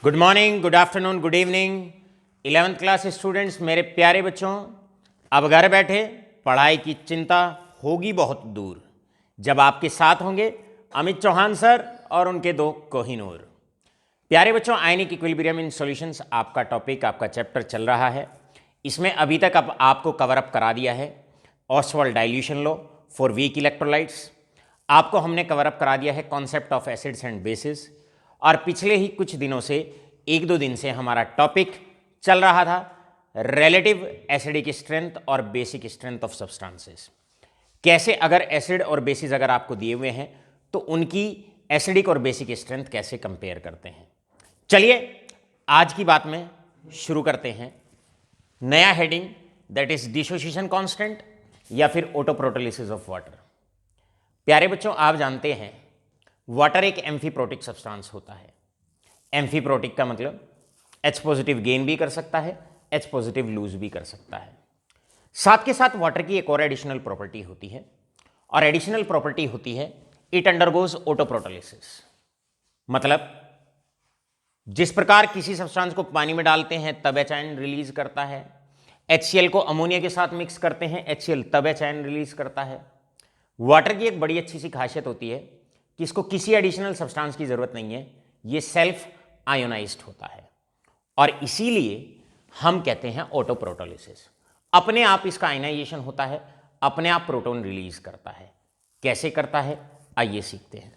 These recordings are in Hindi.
Good morning, good afternoon, good evening 11th class students, मेरे प्यारे बच्चों। अब घर बैठे पढ़ाई की चिंता होगी बहुत दूर जब आपके साथ होंगे अमित चौहान सर और उनके दो कोहिनूर। प्यारे बच्चों, आयनिक इक्विलिब्रियम इन सॉल्यूशंस आपका टॉपिक, आपका चैप्टर चल रहा है। इसमें अभी तक अब आपको कवर अप करा दिया है Oswald dilution law for weak electrolytes. आपको हमने कवर अप करा दिया है concept of acids and bases. और पिछले ही कुछ दिनों से, एक दो दिन से हमारा टॉपिक चल रहा था रिलेटिव एसिडिक स्ट्रेंथ और बेसिक स्ट्रेंथ ऑफ सब्सटेंसेस। कैसे अगर एसिड और बेसिस अगर आपको दिए हुए हैं तो उनकी एसिडिक और बेसिक स्ट्रेंथ कैसे कंपेयर करते हैं। चलिए आज की बात में शुरू करते हैं। नया heading, that is dissociation constant या फिर ऑटोप्रोटोलिसिस ऑफ वाटर। प्यारे बच्चों, आप जानते हैं वाटर एक एम्फीप्रोटिक सब्सटेंस होता है। एम्फीप्रोटिक का मतलब H पॉजिटिव गेन भी कर सकता है, H पॉजिटिव लूज भी कर सकता है। साथ के साथ वाटर की एक और एडिशनल प्रॉपर्टी होती है, और एडिशनल प्रॉपर्टी होती है इट अंडरगोज ऑटोप्रोटोलिसिस। मतलब जिस प्रकार किसी सब्सटेंस को पानी में डालते हैं तब H आयन रिलीज करता है, HCl को अमोनिया के साथ मिक्स करते हैं HCl तब H आयन रिलीज करता है। वाटर की एक बड़ी अच्छी सी खासियत होती है कि इसको किसी एडिशनल सब्सटेंस की जरूरत नहीं है, ये सेल्फ आयोनाइज्ड होता है और इसीलिए हम कहते हैं ऑटोप्रोटोलिसिस। अपने आप इसका आयनाइजेशन होता है, अपने आप प्रोटॉन रिलीज करता है। कैसे करता है आइए सीखते हैं।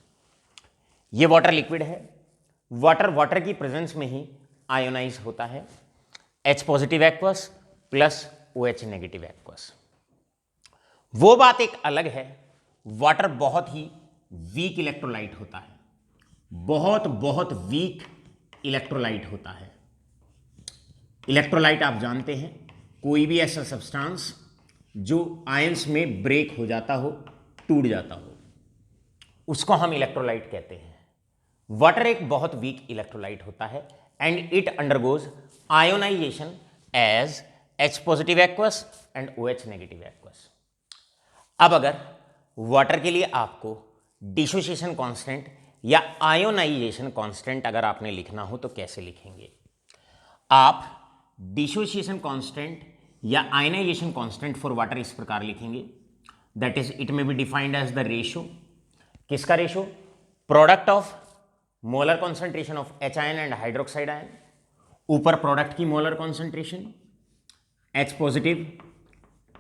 ये वाटर लिक्विड है। वाटर की प्रेजेंस में ही आयोनाइज होता है। H positive aqueous plus OH negative aqueous. वो बात एक अलग है, वाटर बहुत ही वीक इलेक्ट्रोलाइट होता है, बहुत वीक इलेक्ट्रोलाइट होता है। इलेक्ट्रोलाइट आप जानते हैं, कोई भी ऐसा सब्सटेंस जो आयंस में ब्रेक हो जाता हो, टूट जाता हो, उसको हम इलेक्ट्रोलाइट कहते हैं। वाटर एक बहुत वीक इलेक्ट्रोलाइट होता है and it undergoes ionization as H positive aqueous and OH negative aqueous. अब अगर वाटर के लिए आपको डिसोसिएशन कांस्टेंट या आयोनाइजेशन कांस्टेंट अगर आपने लिखना हो तो कैसे लिखेंगे? आप डिसोसिएशन कांस्टेंट या आयोनाइजेशन कांस्टेंट फॉर वाटर इस प्रकार लिखेंगे, that is it may be defined as the ratio. किसका ratio? Product of molar concentration of H ion and hydroxide ion, ऊपर प्रोडक्ट की molar concentration, H positive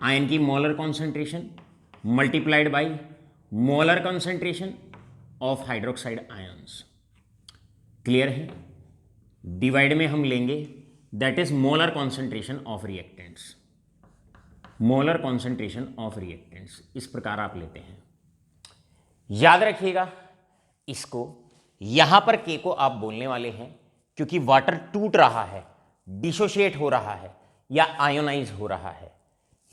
ion की molar concentration multiplied by molar concentration of hydroxide ions. Clear है? डिवाइड में हम लेंगे that is molar concentration of reactants. Molar concentration of reactants इस प्रकार आप लेते हैं। याद रखिएगा इसको, यहां पर K को आप बोलने वाले हैं क्योंकि वाटर टूट रहा है, डिसोशिएट हो रहा है या आयोनाइज हो रहा है।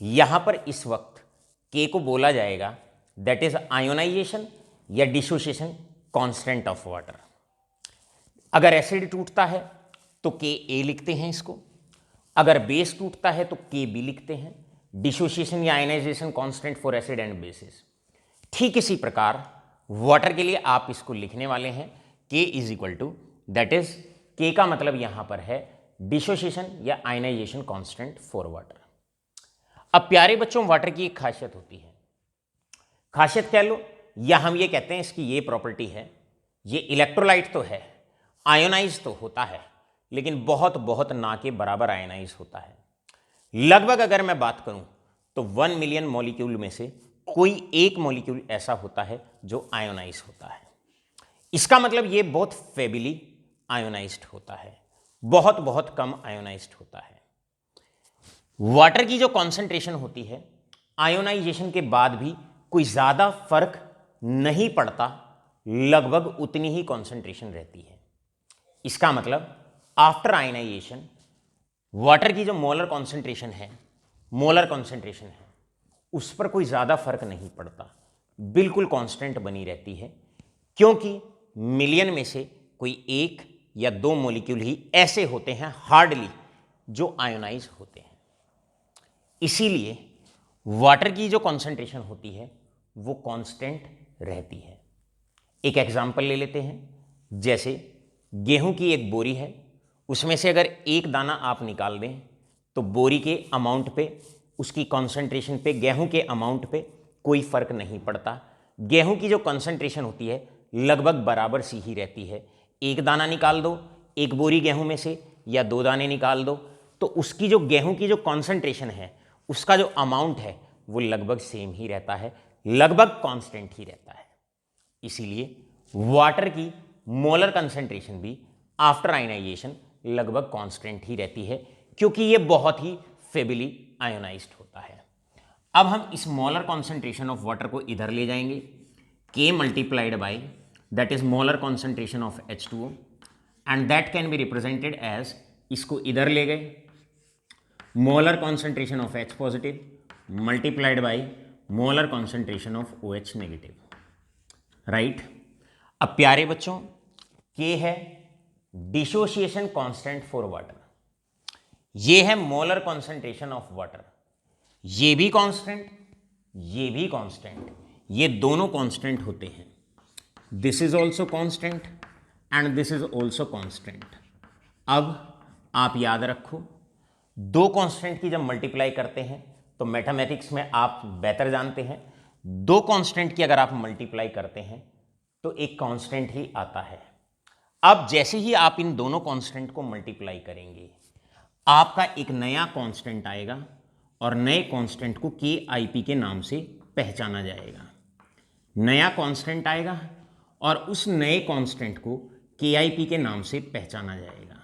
यहां पर इस वक्त K को बोला जाएगा दैट इज आयोनाइजेशन या डिसोसिएशन कांस्टेंट ऑफ वाटर। अगर एसिड टूटता है तो Ka लिखते हैं इसको, अगर बेस टूटता है तो Kb लिखते हैं, डिसोसिएशन या ionization constant for acid and bases. ठीक इसी प्रकार वाटर के लिए आप इसको लिखने वाले हैं K is equal to, that is K का मतलब यहां पर है डिसोसिएशन या आयनाइजेशन कांस्टेंट फॉर वाटर। अब प्यारे बच्चों, वाटर की एक खासियत होती है, खासियत कह लो या हम ये कहते हैं इसकी ये प्रॉपर्टी है, ये इलेक्ट्रोलाइट तो है, आयोनाइज तो होता है, लेकिन बहुत ना के बराबर आयोनाइज होता है। लगभग अगर मैं बात करूं तो 1 मिलियन मॉलिक्यूल में से कोई एक मॉलिक्यूल ऐसा होता है जो आयोनाइज होता है। इसका मतलब ये बहुत फेबिली आयोनाइज्ड होता है, बहुत कम आयोनाइज्ड होता है। वाटर की जो कॉन्सेंट्रेशन होती है आयोनाइजेशन के बाद भी कोई ज्यादा फर्क नहीं पड़ता, लगभग उतनी ही कॉन्सेंट्रेशन रहती है। इसका मतलब आफ्टर आयनाइजेशन वाटर की जो मोलर कॉन्सेंट्रेशन है उस पर कोई ज्यादा फर्क नहीं पड़ता, बिल्कुल कांस्टेंट बनी रहती है, क्योंकि मिलियन में से कोई एक या दो मॉलिक्यूल ही ऐसे होते हैं हार्डली जो आयोनाइज होते हैं। इसीलिए वाटर की जो कॉन्सेंट्रेशन होती है वो कांस्टेंट रहती है। एक एग्जांपल ले लेते हैं, जैसे गेहूं की एक बोरी है, उसमें से अगर एक दाना आप निकाल दें तो बोरी के अमाउंट पे, उसकी कॉन्सेंट्रेशन पे, गेहूं के अमाउंट पे कोई फर्क नहीं पड़ता। गेहूं की जो कॉन्सेंट्रेशन होती है लगभग बराबर सी ही रहती है। एक दाना निकाल दो एक बोरी गेहूं में से, या 2 दाने निकाल दो, तो उसकी जो गेहूं की जो कॉन्सेंट्रेशन है, उसका जो अमाउंट है वो लगभग सेम ही रहता है, लगभग कांस्टेंट ही रहता है। इसीलिए वाटर की मोलर कंसंट्रेशन भी आफ्टर आयनाइजेशन लगभग कांस्टेंट ही रहती है, क्योंकि ये बहुत ही फेबली आयोनाइज्ड होता है। अब हम इस मोलर कॉन्सेंट्रेशन ऑफ वाटर को इधर ले जाएंगे, K multiplied by that is molar concentration of H2O, and that can be represented as, इसको इधर ले गए, molar concentration of H positive multiplied by molar concentration of OH negative, right. अब प्यारे बच्चों, K है डिसोसिएशन कांस्टेंट फॉर वाटर, ये है मोलर कॉन्सेंट्रेशन ऑफ वाटर, ये भी कांस्टेंट, ये भी कांस्टेंट, ये दोनों कांस्टेंट होते हैं। This is also constant and this is also constant. अब आप याद रखो, दो कांस्टेंट की जब मल्टीप्लाई करते हैं तो मैथमेटिक्स में आप बेहतर जानते हैं, दो कांस्टेंट की अगर आप मल्टीप्लाई करते हैं तो एक कांस्टेंट ही आता है। अब जैसे ही आप इन दोनों कांस्टेंट को मल्टीप्लाई करेंगे, आपका एक नया कांस्टेंट आएगा और नए कांस्टेंट को KIP के नाम से पहचाना जाएगा। नया कांस्टेंट आएगा और उस नए कांस्टेंट को KIP के नाम से पहचाना जाएगा।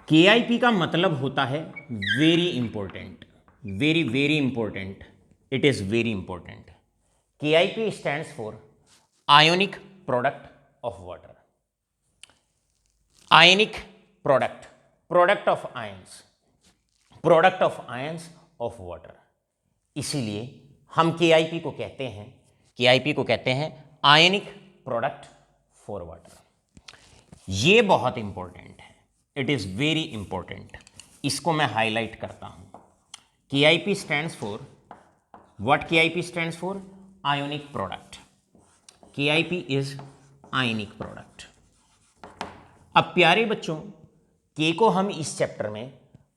KIP का मतलब होता है very important, very very important, it is very important. KIP stands for ionic product of water. Ionic product, product of ions, product of ions of water. इसीलिए हम KIP को कहते हैं, KIP को कहते हैं आयनिक प्रोडक्ट फॉर वाटर। ये बहुत इंपॉर्टेंट है, इट इज वेरी इंपॉर्टेंट, इसको मैं हाईलाइट करता हूं। KIP stands for what? KIP stands for ionic product. KIP is ionic product. अब प्यारे बच्चों, K को हम इस चैप्टर में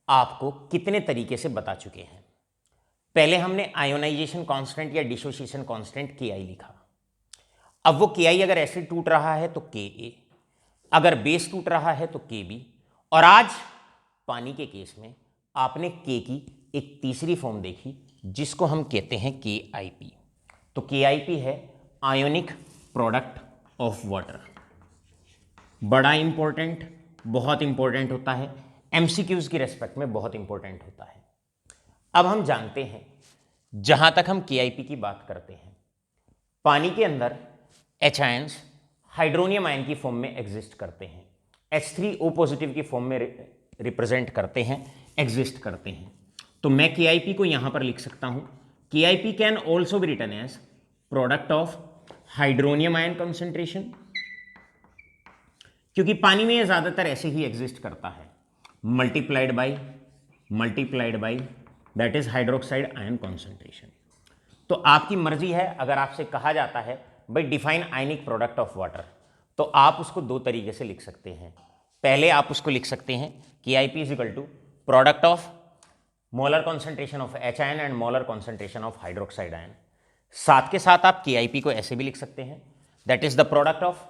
आपको कितने तरीके से बता चुके हैं। पहले हमने आयोनाइजेशन कांस्टेंट या डिसोसिएशन कांस्टेंट KI लिखा। अब वो KI अगर एसिड टूट रहा है तो KA, अगर बेस टूट रहा है तो KB, और आज पानी के केस में आपने K की एक तीसरी फॉर्म देखी जिसको हम कहते हैं KIP। तो KIP है आयोनिक प्रोडक्ट ऑफ वाटर। बड़ा इंपॉर्टेंट, बहुत इंपॉर्टेंट होता है, MCQs की रेस्पेक्ट में बहुत इंपॉर्टेंट होता है। अब हम जानते हैं, जहां तक हम KIP की बात करते हैं, पानी के अंदर H आयंस हाइड्रोनियम आयन की फॉर्म में एग्जिस्ट करते हैं, H3O पॉजिटिव की फॉर्म में रिप्रेजेंट करते हैं, एग्जिस्ट करते हैं। तो मैं KIP को यहां पर लिख सकता हूं, KIP can also be written as product of hydronium ion concentration, क्योंकि पानी में यह ज्यादातर ऐसे ही एग्जिस्ट करता है, multiplied by that is hydroxide ion concentration. तो आपकी मर्जी है, अगर आपसे कहा जाता है भाई define ionic product of water, तो आप उसको दो तरीके से लिख सकते हैं। पहले आप उसको लिख सकते हैं KIP is equal to product of molar concentration of H ion and molar concentration of hydroxide ion. साथ के साथ आप KIP को ऐसे भी लिख सकते हैं, that is the product of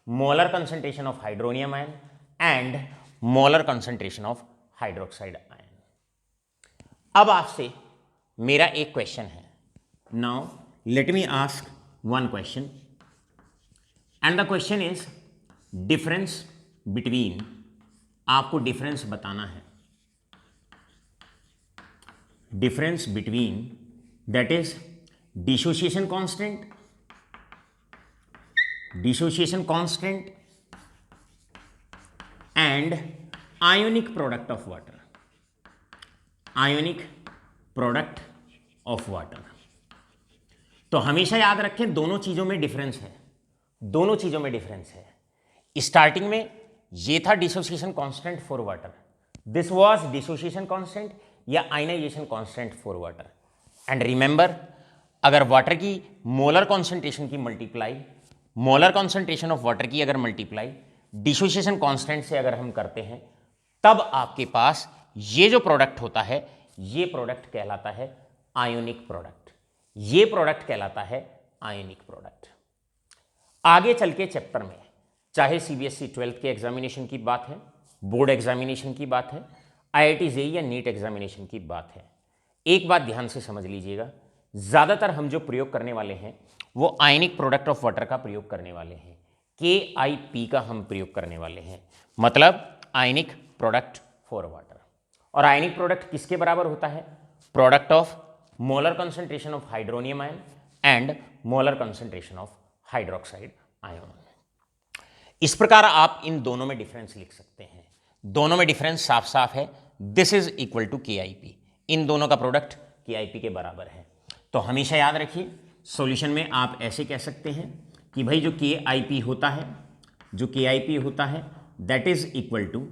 molar concentration of hydronium ion and molar concentration of hydroxide ion. अब आपसे मेरा एक क्वेश्चन है, now let me ask one question, and the question is difference between, आपको डिफरेंस बताना है, difference between that is dissociation constant, dissociation constant and ionic product of water, ionic product of water. तो हमेशा याद रखें दोनों चीजों में डिफरेंस है, दोनों चीजों में डिफरेंस है। स्टार्टिंग में ये था dissociation constant for water, this was dissociation constant या ionization constant for water. And remember, अगर वाटर की मोलर कॉन्सेंट्रेशन की multiply molar concentration of water की अगर मल्टीप्लाई डिसोसिएशन कांस्टेंट से अगर हम करते हैं, तब आपके पास ये जो प्रोडक्ट होता है, ये प्रोडक्ट कहलाता है आयोनिक प्रोडक्ट। ये प्रोडक्ट कहलाता है आयोनिक प्रोडक्ट। आगे चल के चैप्टर में चाहे सीबीएसई 12th के एग्जामिनेशन की बात है, बोर्ड एग्जामिनेशन की बात है, आईआईटी जेईई या नीट एग्जामिनेशन की बात है, एक बात ध्यान से समझ लीजिएगा, ज़्यादातर हम जो प्रयोग करने वाले हैं वो आयनिक प्रोडक्ट ऑफ वाटर का प्रयोग करने वाले हैं, KIP का हम प्रयोग करने वाले हैं, मतलब आयनिक प्रोडक्ट फॉर वाटर। और आयनिक प्रोडक्ट किसके बराबर होता है? Product of molar concentration of hydronium ion and molar concentration of hydroxide ion. इस प्रकार आप इन दोनों में डिफरेंस लिख सकते हैं। दोनों में डिफरेंस साफ साफ है, this is equal to KIP। इन दोनों का प्रोडक्ट KIP के बराबर है। तो हमेशा याद रखिए, सॉल्यूशन में आप ऐसे कह सकते हैं कि भाई जो KIP होता है, जो KIP होता है that is equal to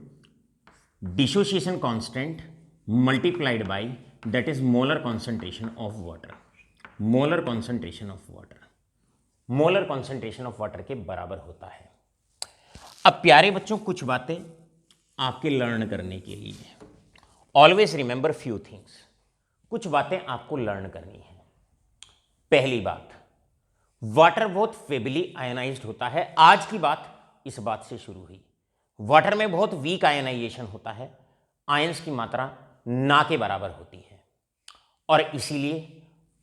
dissociation constant multiplied by that is molar concentration of water. Molar concentration of water, molar concentration of water के बराबर होता है। अब प्यारे बच्चों, कुछ बातें आपके लर्न करने के लिए, ऑलवेज रिमेंबर फ्यू थिंग्स। कुछ बातें आपको लर्न करनी है। पहली बात, वाटर बहुत फेबली आयनाइज्ड होता है। आज की बात इस बात से शुरू हुई। वाटर में बहुत वीक आयनाइजेशन होता है, आयंस की मात्रा ना के बराबर होती है, और इसीलिए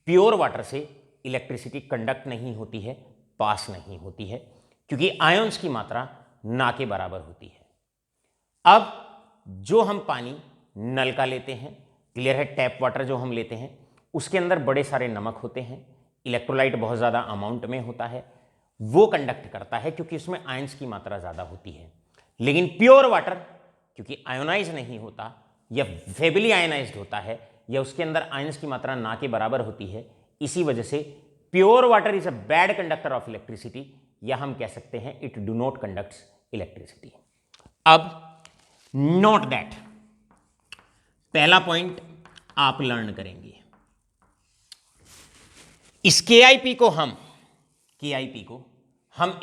प्योर वाटर से इलेक्ट्रिसिटी कंडक्ट नहीं होती है, पास नहीं होती है, क्योंकि आयंस की मात्रा ना के बराबर होती है। अब जो हम पानी नल का लेते हैं, क्लियर है, टैप वाटर जो हम लेते हैं, उसके अंदर बड़े सारे नमक होते हैं, इलेक्ट्रोलाइट बहुत ज़्यादा अमाउंट में होता है, वो कंडक्ट करता है क्योंकि उसमें आयंस की मात्रा ज़्यादा होती है। लेकिन प्योर वाटर क्योंकि आयोनाइज नहीं होता या फेबली आयनाइज्ड होता है या उसके अंदर आयंस की मात्रा ना के बराबर होती है, इसी वजह से pure water is a bad conductor of electricity, या हम कह सकते हैं it do not conducts electricity. अब नोट दैट, पहला पॉइंट आप लर्न करेंगे, इस KIP को हम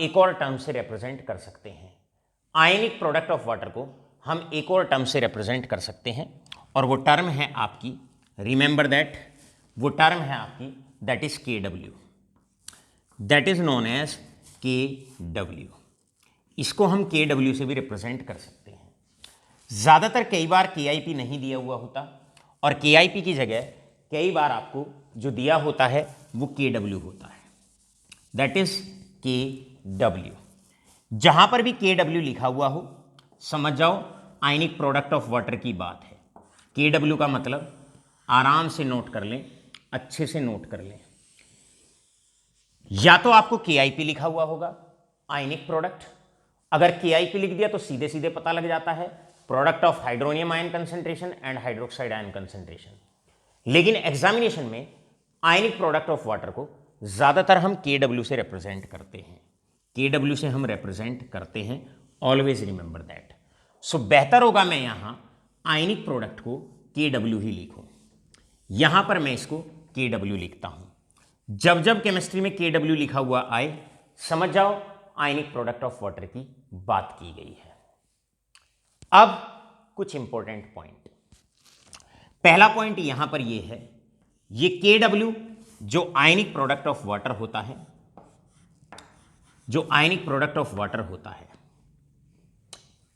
एक और टर्म से रिप्रेजेंट कर सकते हैं। आयनिक प्रोडक्ट ऑफ वाटर को हम एक और टर्म से रिप्रेजेंट कर सकते हैं, और वो टर्म है आपकी, रिमेंबर दैट, वो टर्म है आपकी that is KW, that is known as KW। इसको हम KW से भी रिप्रेजेंट कर सकते हैं। ज़्यादातर कई बार KIP नहीं दिया हुआ होता, और KIP की जगह कई बार आपको जो दिया होता है वो KW होता है, दैट इज KW। जहां पर भी KW लिखा हुआ हो समझ जाओ आयनिक प्रोडक्ट ऑफ वाटर की बात है। KW का मतलब आराम से नोट कर लें, अच्छे से नोट कर लें, या तो आपको KIP लिखा हुआ होगा आयनिक प्रोडक्ट, अगर KIP लिख दिया तो सीधे सीधे पता लग जाता है product of hydronium ion concentration and hydroxide ion concentration. लेकिन एग्जामिनेशन में आयनिक प्रोडक्ट ऑफ वाटर को ज्यादातर हम KW से रिप्रेजेंट करते हैं, KW से हम रिप्रेजेंट करते हैं, ऑलवेज रिमेंबर दैट। सो बेहतर होगा मैं यहां आयनिक प्रोडक्ट को KW ही लिखूं, यहां पर मैं इसको KW लिखता हूं। जब जब केमिस्ट्री में KW लिखा हुआ आए समझ जाओ आयनिक प्रोडक्ट ऑफ वाटर की बात की गई है। अब कुछ इंपॉर्टेंट पॉइंट, पहला पॉइंट यहां पर यह है, ये KW जो आयनिक प्रोडक्ट ऑफ वाटर होता है, जो आयनिक प्रोडक्ट ऑफ वाटर होता है,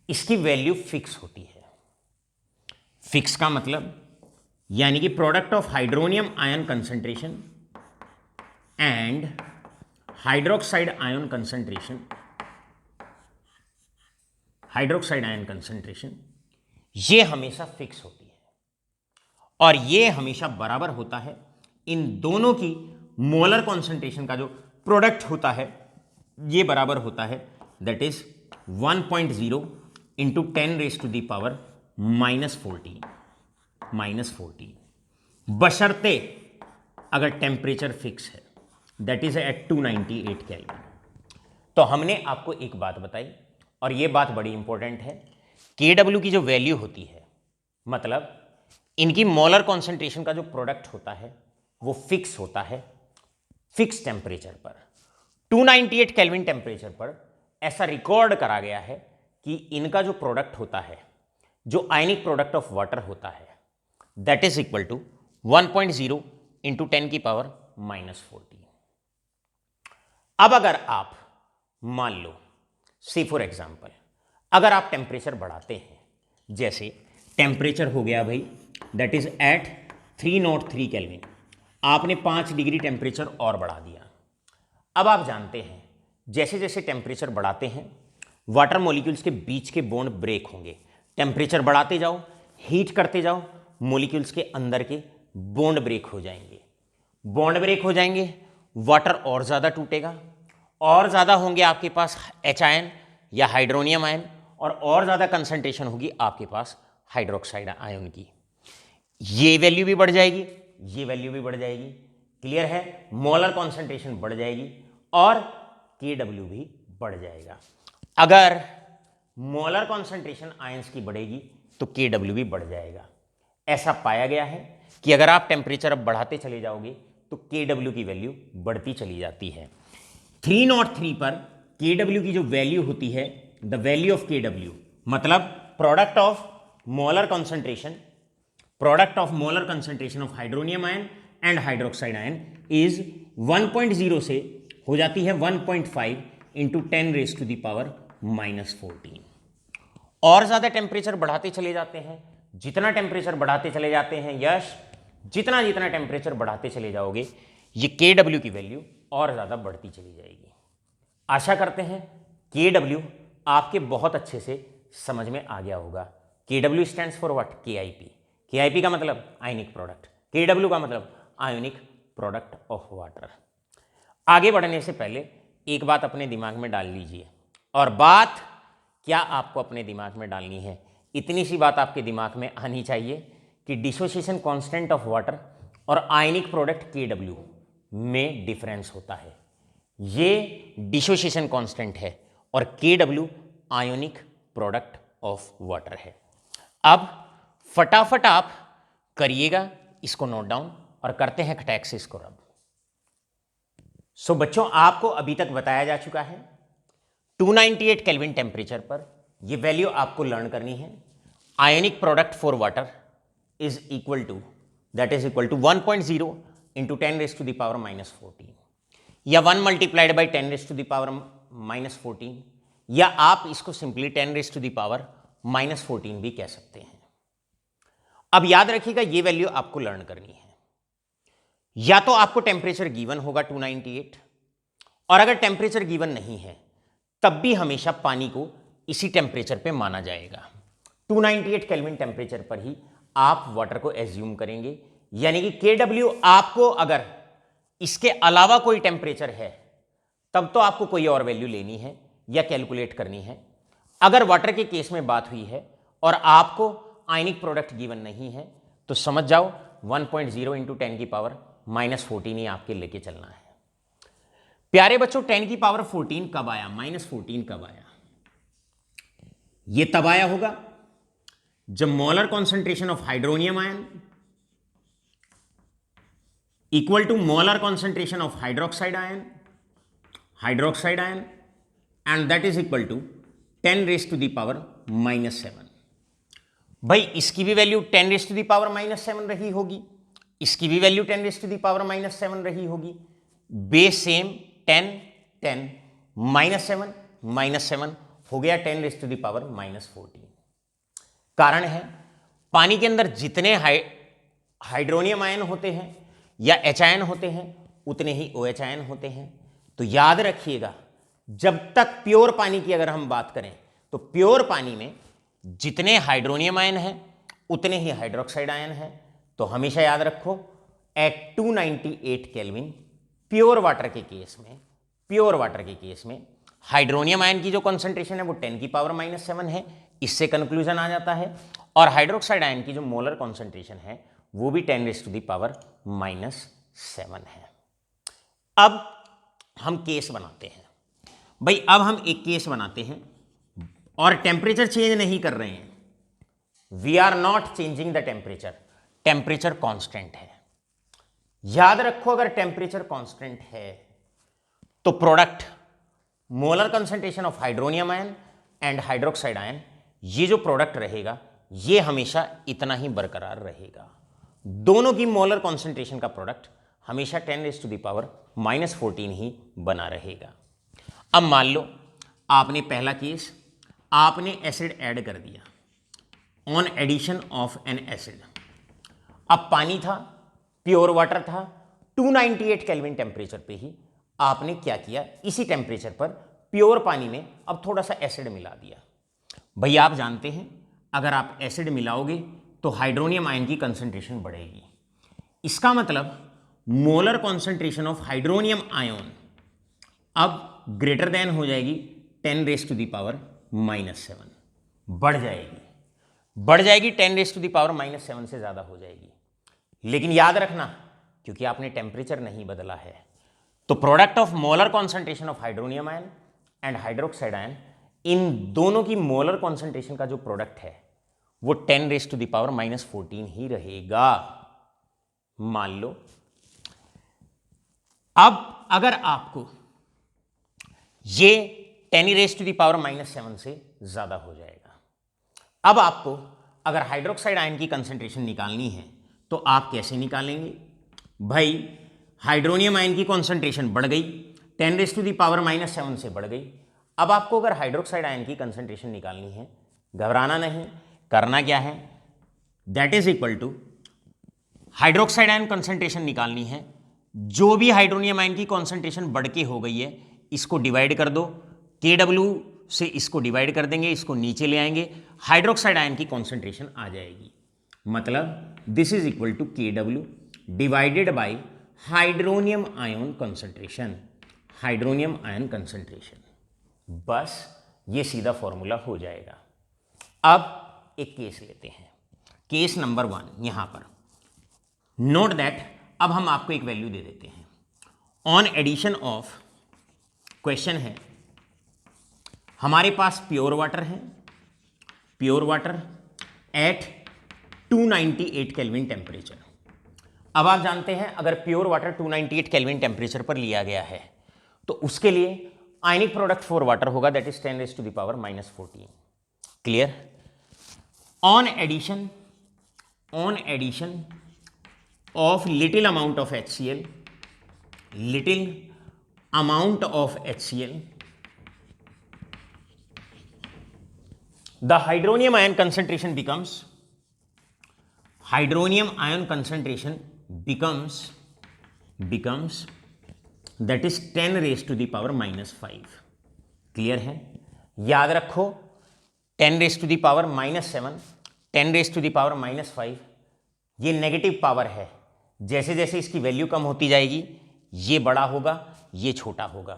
इसकी वैल्यू फिक्स होती है। फिक्स का मतलब यानी कि product of hydronium ion concentration and hydroxide ion concentration, hydroxide ion concentration ये हमेशा फिक्स होती है, और ये हमेशा बराबर होता है इन दोनों की मोलर कॉन्सेंट्रेशन का जो प्रोडक्ट होता है, ये बराबर होता है दैट इज 1.0 इंटू 10⁻⁻14 -14, बशर्ते अगर टेम्परेचर फिक्स है, दैट इज एट 298 केल्विन। तो हमने आपको एक बात बताई, और ये बात बड़ी इंपॉर्टेंट है, KW की जो वैल्यू होती है, मतलब इनकी मोलर कॉन्सेंट्रेशन का जो प्रोडक्ट होता है वो फिक्स होता है, फिक्स टेम्परेचर पर। 298 केल्विन टेम्परेचर पर ऐसा रिकॉर्ड करा गया है कि इनका जो प्रोडक्ट होता है, जो आयनिक प्रोडक्ट ऑफ वाटर होता है, that is equal to 1.0 into 10 की पावर -14। अब अगर आप मान लो, से फॉर एग्जाम्पल, अगर आप टेम्परेचर बढ़ाते हैं, जैसे टेम्परेचर हो गया भाई दैट इज एट 303 केल्विन, आपने 5 डिग्री टेम्परेचर और बढ़ा दिया। अब आप जानते हैं जैसे जैसे टेम्परेचर बढ़ाते हैं वाटर मॉलिक्यूल्स के बीच के बॉन्ड ब्रेक होंगे। टेम्परेचर बढ़ाते जाओ, हीट करते जाओ, मॉलिक्यूल्स के अंदर के बॉन्ड ब्रेक हो जाएंगे। बॉन्ड ब्रेक हो जाएंगे, वाटर और ज़्यादा टूटेगा, और ज़्यादा होंगे आपके पास एच आयन या हाइड्रोनियम आयन, और ज़्यादा कंसंट्रेशन होगी आपके पास हाइड्रोक्साइड आयन की। ये वैल्यू भी बढ़ जाएगी, ये वैल्यू भी बढ़ जाएगी। क्लियर है? मोलर कॉन्सेंट्रेशन बढ़ जाएगी और KW भी बढ़ जाएगा। अगर मोलर कॉन्सेंट्रेशन आयंस की बढ़ेगी तो KW भी बढ़ जाएगा। ऐसा पाया गया है कि अगर आप टेम्परेचर अब बढ़ाते चले जाओगे तो KW की वैल्यू बढ़ती चली जाती है। 303 पर KW की जो वैल्यू होती है, द वैल्यू ऑफ KW मतलब product of molar concentration of hydronium ion and hydroxide ion is 1.0 से हो जाती है 1.5 into 10 raise to the power -14। और ज्यादा टेम्परेचर बढ़ाते चले जाते हैं, जितना टेम्परेचर बढ़ाते चले जाते हैं यश, जितना जितना टेम्परेचर बढ़ाते चले जाओगे ये KW की वैल्यू और ज़्यादा बढ़ती चली जाएगी। आशा करते हैं KW आपके बहुत अच्छे से समझ में आ गया होगा। KW stands for what? KIP। KIP का मतलब आयनिक प्रोडक्ट, KW का मतलब आयनिक प्रोडक्ट ऑफ वाटर। आगे बढ़ने से पहले एक बात अपने दिमाग में डाल लीजिए, और बात क्या आपको अपने दिमाग में डालनी है, इतनी सी बात आपके दिमाग में आनी चाहिए कि डिसोसिएशन कांस्टेंट ऑफ वाटर और आयनिक प्रोडक्ट KW में डिफरेंस होता है। ये डिसोसिएशन कांस्टेंट है और KW ionic product of water है। अब फटाफट आप करिएगा इसको नोट डाउन और करते हैं खटैक से इसको रब। सो बच्चों, आपको अभी तक बताया जा चुका है 298 केल्विन टेम्परेचर पर ये वैल्यू आपको लर्न करनी है। Ionic product for water is equal to 1.0 into 10 raise to the power -14 या 1 multiplied by 10 raise to the power -14, या आप इसको simply 10 raise to the power -14 भी कह सकते हैं। अब याद रखिएगा ये वैल्यू आपको लर्न करनी है। या तो आपको टेम्परेचर गिवन होगा 298, और अगर टेम्परेचर गिवन नहीं है तब भी हमेशा पानी को इसी टेम्परेचर पे माना जाएगा। 298 केल्विन टेम्परेचर पर ही आप वाटर को एज्यूम करेंगे, यानी कि KW आपको अगर इसके अलावा कोई टेम्परेचर है तब तो आपको कोई और वैल्यू लेनी है या कैलकुलेट करनी है। अगर वाटर के केस में बात हुई है और आपको आयनिक प्रोडक्ट गिवन नहीं है तो समझ जाओ 1.0 इंटू 10 की पावर -14 ही आपके लेके चलना है। प्यारे बच्चों, 10 की पावर 14 कब आया, -14 कब आया? यह तब आया होगा जब molar concentration of hydronium ion equal to molar concentration of hydroxide ion and that is equal to 10 raise to the power -7। भाई इसकी भी value 10 raise to the power -7 रही होगी, इसकी भी value 10 raise to the power -7 रही होगी। बेस सेम 10 10 -7 हो गया 10 रेज टू द पावर -14। कारण है पानी के अंदर जितने हाइड्रोनियम आयन होते हैं या एच आयन होते हैं उतने ही OH आयन होते हैं। तो याद रखिएगा, जब तक प्योर पानी की अगर हम बात करें तो प्योर पानी में जितने हाइड्रोनियम आयन हैं उतने ही हाइड्रोक्साइड आयन हैं। तो हमेशा याद रखो एट 298 केल्विन प्योर वाटर के केस में हाइड्रोनियम आयन की जो कॉन्सेंट्रेशन है वो 10 की पावर -7 है, इससे कंक्लूजन आ जाता है। और हाइड्रोक्साइड आयन की जो मोलर कॉन्सेंट्रेशन है वो भी 10 रेज टू द पावर -7 है। अब हम केस बनाते हैं भाई, अब हम एक केस बनाते हैं और टेम्परेचर चेंज नहीं कर रहे हैं। We are not changing the temperature constant है। याद रखो, अगर टेम्परेचर कांस्टेंट है तो product molar concentration of hydronium ion and hydroxide ion, ये जो प्रोडक्ट रहेगा ये हमेशा इतना ही बरकरार रहेगा। दोनों की मोलर कंसंट्रेशन का प्रोडक्ट हमेशा 10⁻⁻14 ही बना रहेगा। अब मान लो आपने पहला केस, आपने एसिड ऐड कर दिया on addition of an acid. अब पानी था, प्योर वाटर था, 298 केल्विन टेम्परेचर पे ही आपने क्या किया, इसी टेम्परेचर पर प्योर पानी में अब थोड़ा सा एसिड मिला दिया। भैया आप जानते हैं अगर आप एसिड मिलाओगे तो हाइड्रोनियम आयन की कंसंट्रेशन बढ़ेगी। इसका मतलब molar concentration of hydronium ion अब ग्रेटर देन हो जाएगी 10⁻⁻7, बढ़ जाएगी 10⁻⁻7 से ज़्यादा हो जाएगी। लेकिन याद रखना, क्योंकि आपने टेम्परेचर नहीं बदला है, तो product of molar concentration of hydronium ion and hydroxide ion, इन दोनों की मोलर कॉन्सेंट्रेशन का जो प्रोडक्ट है वो 10⁻⁻14 ही रहेगा। मान लो अब अगर आपको ये 10⁻⁻7 से ज्यादा हो जाएगा, अब आपको अगर हाइड्रोक्साइड आयन की कंसंट्रेशन निकालनी है तो आप कैसे निकालेंगे? भाई हाइड्रोनियम आयन की कंसंट्रेशन बढ़ गई, 10⁻⁻7 से बढ़ गई। अब आपको अगर हाइड्रोक्साइड आयन की कंसंट्रेशन निकालनी है, घबराना नहीं, करना क्या है, that is equal to hydroxide ion concentration निकालनी है, जो भी हाइड्रोनियम आयन की कंसंट्रेशन बढ़ के हो गई है इसको डिवाइड कर दो, KW से इसको डिवाइड कर देंगे, इसको नीचे ले आएंगे, हाइड्रोक्साइड आयन की कंसंट्रेशन आ जाएगी। मतलब this is equal to KW divided by hydronium ion concentration, hydronium ion concentration. बस ये सीधा फॉर्मूला हो जाएगा। अब एक केस लेते हैं, केस नंबर 1। यहां पर नोट दैट अब हम आपको एक वैल्यू दे देते हैं ऑन एडिशन ऑफ, क्वेश्चन है हमारे पास प्योर वाटर है, pure water at 298 kelvin temperature. अब आप जानते हैं अगर प्योर वाटर 298 केल्विन टेम्परेचर पर लिया गया है तो उसके लिए आयनिक प्रोडक्ट फॉर वाटर होगा that is 10⁻⁻14। Clear? On addition of little amount of HCl, the hydronium ion concentration becomes that is 10⁻⁻5। Clear है? याद रखो 10⁻⁻7 10⁻⁻5 ये नेगेटिव पावर है, जैसे जैसे इसकी वैल्यू कम होती जाएगी ये बड़ा होगा, ये छोटा होगा।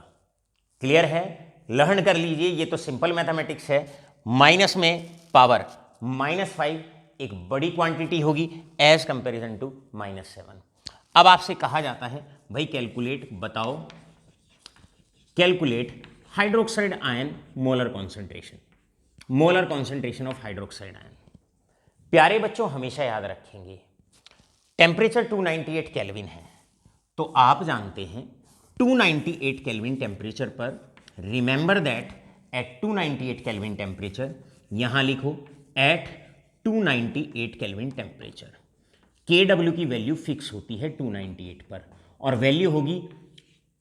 क्लियर है? लर्न कर लीजिए, ये तो सिंपल मैथमेटिक्स है। माइनस में पावर -5 एक बड़ी क्वांटिटी होगी एज कंपैरिजन टू -7। अब आपसे कहा जाता है भाई बताओ calculate hydroxide ion molar concentration of hydroxide ion. प्यारे बच्चों हमेशा याद रखेंगे टेम्परेचर 298 केल्विन है, तो आप जानते हैं 298 केल्विन टेम्परेचर पर, remember that at 298 kelvin temperature, यहां लिखो एट 298 केल्विन टेम्परेचर, KW की वैल्यू फिक्स होती है 298 पर और वैल्यू होगी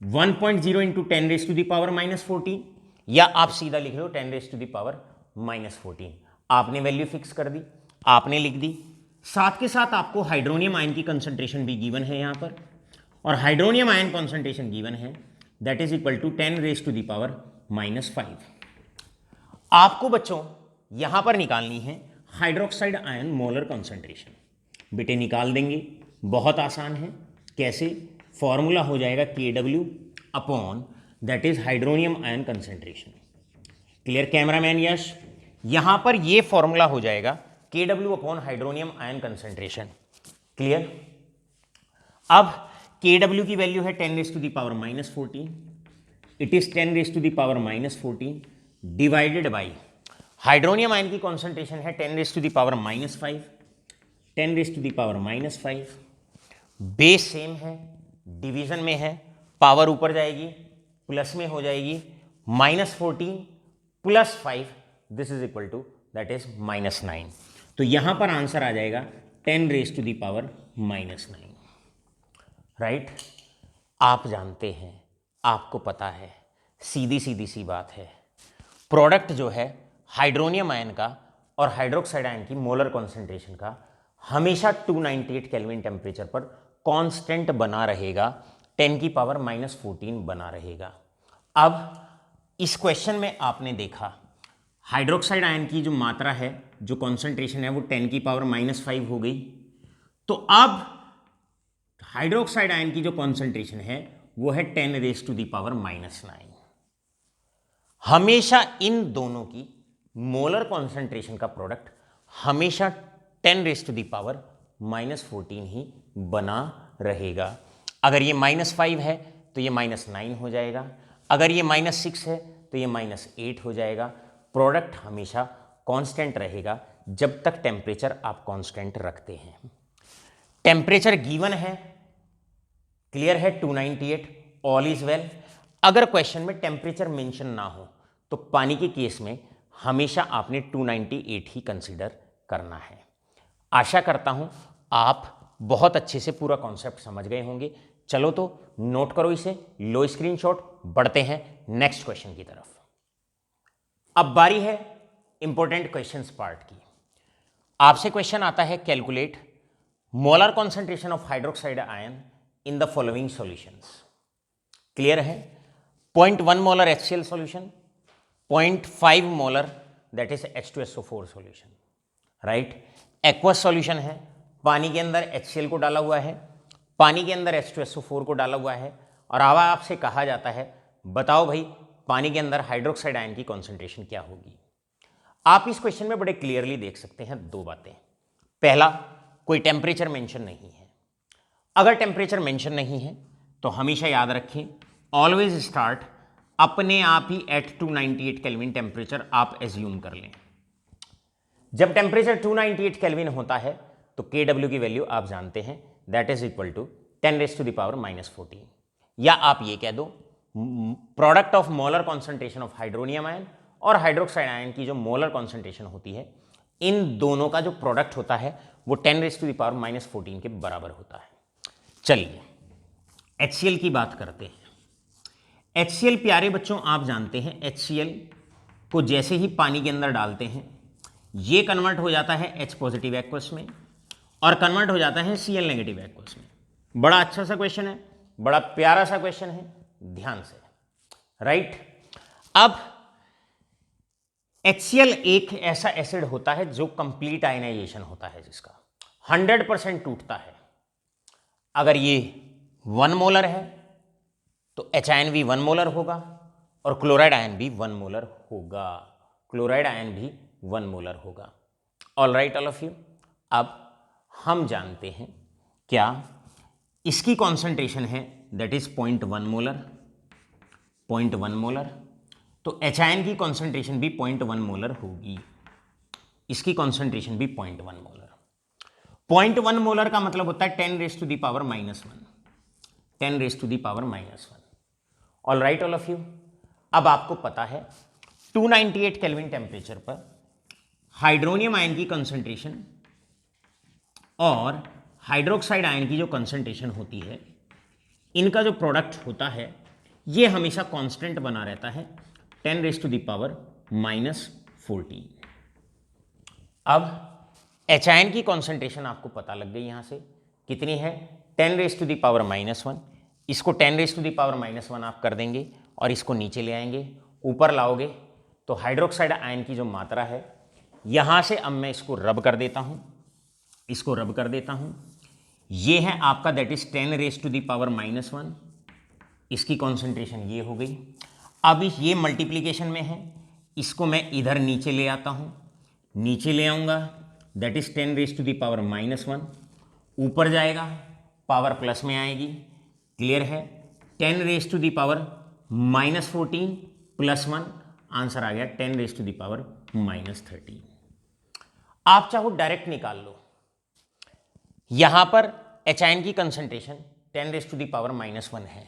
1.0 इंटू 10⁻⁻14 या आप सीधा लिख लो 10⁻⁻14। आपने वैल्यू फिक्स कर दी, आपने लिख दी, साथ के साथ आपको हाइड्रोनियम आयन की कंसंट्रेशन भी गिवन है यहां पर, और हाइड्रोनियम आयन कंसंट्रेशन गिवन है दैट इज इक्वल टू 10⁻⁻5। आपको बच्चों यहां पर निकालनी है हाइड्रोक्साइड आयन मोलर कंसंट्रेशन। बेटे निकाल देंगे, बहुत आसान है। कैसे? फॉर्मूला हो जाएगा KW upon that is hydronium ion concentration. Clear cameraman Yash? यहां पर ये फॉर्मूला हो जाएगा KW upon hydronium ion concentration. Clear? अब KW की वैल्यू है 10⁻⁻14, it is 10⁻⁻14 divided by hydronium ion की कॉन्सेंट्रेशन है 10⁻⁻5, 10⁻⁻5 बेस सेम है, डिवीजन में है, पावर ऊपर जाएगी प्लस में हो जाएगी -14 + 5, this is equal to that is -9। तो यहां पर आंसर आ जाएगा 10⁻⁻⁹ राइट। आप जानते हैं, आपको पता है, सीधी सीधी सी बात है, प्रोडक्ट जो है हाइड्रोनियम आयन का और हाइड्रोक्साइड आयन की मोलर कॉन्सेंट्रेशन का हमेशा 298 केल्विन टेम्परेचर पर कांस्टेंट बना रहेगा, 10⁻⁻14 बना रहेगा। अब इस क्वेश्चन में आपने देखा हाइड्रोक्साइड आयन की जो मात्रा है, जो कॉन्सेंट्रेशन है, वो 10⁻⁻5 हो गई। तो अब हाइड्रोक्साइड आयन की जो कॉन्सेंट्रेशन है वो है 10⁻⁻⁹। हमेशा इन दोनों की मोलर कॉन्सेंट्रेशन का प्रोडक्ट हमेशा 10⁻⁻14 ही बना रहेगा। अगर ये -5 है तो ये -9 हो जाएगा, अगर ये -6 है तो ये -8 हो जाएगा। प्रोडक्ट हमेशा कांस्टेंट रहेगा जब तक टेम्परेचर आप कांस्टेंट रखते हैं। टेम्परेचर गिवन है, क्लियर है, 298, ऑल इज वेल। अगर क्वेश्चन में टेम्परेचर मेंशन ना हो तो पानी के केस में हमेशा आपने 298 ही कंसीडर करना है। आशा करता हूं आप बहुत अच्छे से पूरा कॉन्सेप्ट समझ गए होंगे। चलो तो नोट करो इसे, लो स्क्रीनशॉट, बढ़ते हैं नेक्स्ट क्वेश्चन की तरफ। अब बारी है इंपॉर्टेंट क्वेश्चंस पार्ट की। आपसे क्वेश्चन आता है, calculate molar concentration of hydroxide ion in the following solutions. Clear है, 0.1 molar HCl solution, 0.5 molar that is H2SO4 solution, right. Aqueous solution है, पानी के अंदर HCl को डाला हुआ है, पानी के अंदर H2SO4 को डाला हुआ है, और अब आपसे कहा जाता है बताओ भाई पानी के अंदर हाइड्रोक्साइड आयन की कॉन्सेंट्रेशन क्या होगी। आप इस क्वेश्चन में बड़े क्लियरली देख सकते हैं दो बातें। पहला, कोई टेम्परेचर मेंशन नहीं है। अगर टेम्परेचर मेंशन नहीं है तो हमेशा याद रखें, ऑलवेज स्टार्ट अपने आप ही एट 298 केल्विन टेम्परेचर आप एज्यूम कर लें। जब टेम्परेचर 298 केल्विन होता है तो Kw की वैल्यू आप जानते हैं, दैट इज इक्वल टू 10⁻⁻14, या आप ये कह दो product of molar concentration of hydronium ion और हाइड्रोक्साइड आयन की जो मोलर कॉन्सेंट्रेशन होती है, इन दोनों का जो प्रोडक्ट होता है वो 10⁻⁻14 के बराबर होता है। चलिए HCl की बात करते हैं। HCl प्यारे बच्चों आप जानते हैं, HCl को जैसे ही पानी के अंदर डालते हैं ये कन्वर्ट हो जाता है H पॉजिटिव एक्वस में और कन्वर्ट हो जाता है Cl नेगेटिव एक्वस में। बड़ा अच्छा सा क्वेश्चन है, बड़ा प्यारा सा क्वेश्चन है, ध्यान से, राइट। अब HCl एक ऐसा एसिड होता है जो कंप्लीट आयनाइजेशन होता है, जिसका 100% टूटता है। अगर ये 1 मोलर है तो H आयन भी 1 मोलर होगा और क्लोराइड आयन भी 1 मोलर होगा, क्लोराइड आयन भी 1 मोलर होगा। All right all of you. अब हम जानते हैं क्या इसकी कॉन्सेंट्रेशन है, दैट इज 0.1 मोलर, 0.1 मोलर, तो H आयन की कॉन्सेंट्रेशन भी 0.1 मोलर होगी, इसकी कॉन्सेंट्रेशन भी 0.1 मोलर। 0.1 मोलर का मतलब होता है 10⁻⁻1, 10⁻⁻1। All right all of you. अब आपको पता है 298 केल्विन टेम्परेचर पर हाइड्रोनियम आयन की कंसंट्रेशन और हाइड्रोक्साइड आयन की जो कंसंट्रेशन होती है, इनका जो प्रोडक्ट होता है ये हमेशा कांस्टेंट बना रहता है 10⁻⁻14। अब H आयन की कंसंट्रेशन आपको पता लग गई, यहां से कितनी है 10⁻⁻1। इसको 10⁻⁻1 आप कर देंगे और इसको नीचे ले आएंगे, ऊपर लाओगे तो हाइड्रोक्साइड आयन की जो मात्रा है, यहां से अब मैं इसको रब कर देता हूं, इसको रब कर देता हूं, ये है आपका दैट इज 10⁻⁻1, इसकी कॉन्सेंट्रेशन ये हो गई। अब ये मल्टीप्लीकेशन में है, इसको मैं इधर नीचे ले आता हूं, नीचे ले आऊंगा दैट इज 10⁻⁻1, ऊपर जाएगा पावर प्लस में आएगी, क्लियर है। 10⁻⁻14 + 1 आंसर आ गया 10⁻⁻13। आप चाहो डायरेक्ट निकाल लो, यहां पर H आयन की कंसंट्रेशन 10⁻⁻1 है,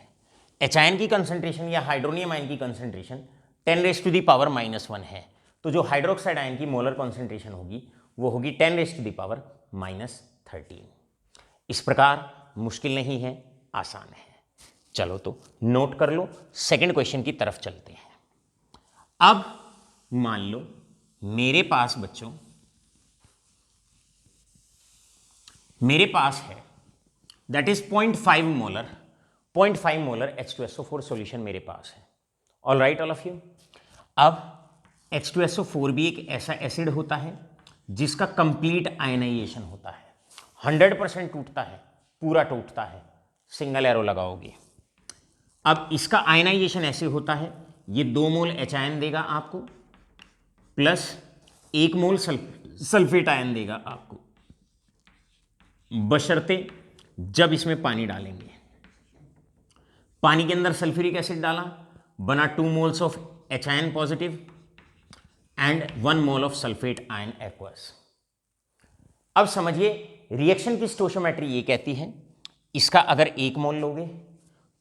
एच आयन की कंसंट्रेशन या हाइड्रोनियम आयन की कंसंट्रेशन 10⁻⁻1 है, तो जो हाइड्रोक्साइड आयन की मोलर कंसंट्रेशन होगी वो होगी 10⁻⁻13। इस प्रकार मुश्किल नहीं है, आसान है। चलो तो नोट कर लो, सेकंड क्वेश्चन की तरफ चलते हैं। अब मान लो मेरे पास बच्चों, मेरे पास है that is 0.5 molar, 0.5 molar H2SO4 solution मेरे पास है। All right all of you. अब H2SO4 भी एक ऐसा एसिड होता है जिसका कंप्लीट आयनाइजेशन होता है, 100% टूटता है, पूरा टूटता है, सिंगल एरो लगाओगे। अब इसका आयनाइजेशन ऐसे होता है, ये 2 मोल H आयन देगा आपको प्लस 1 मोल सल्फेट आयन देगा आपको, बशर्ते जब इसमें पानी डालेंगे। पानी के अंदर सल्फ्यूरिक एसिड डाला, बना 2 moles of H ion positive and 1 mole of sulphate ion aqueous. अब समझिए रिएक्शन की स्टोइकियोमेट्री ये कहती है, इसका अगर 1 मोल लोगे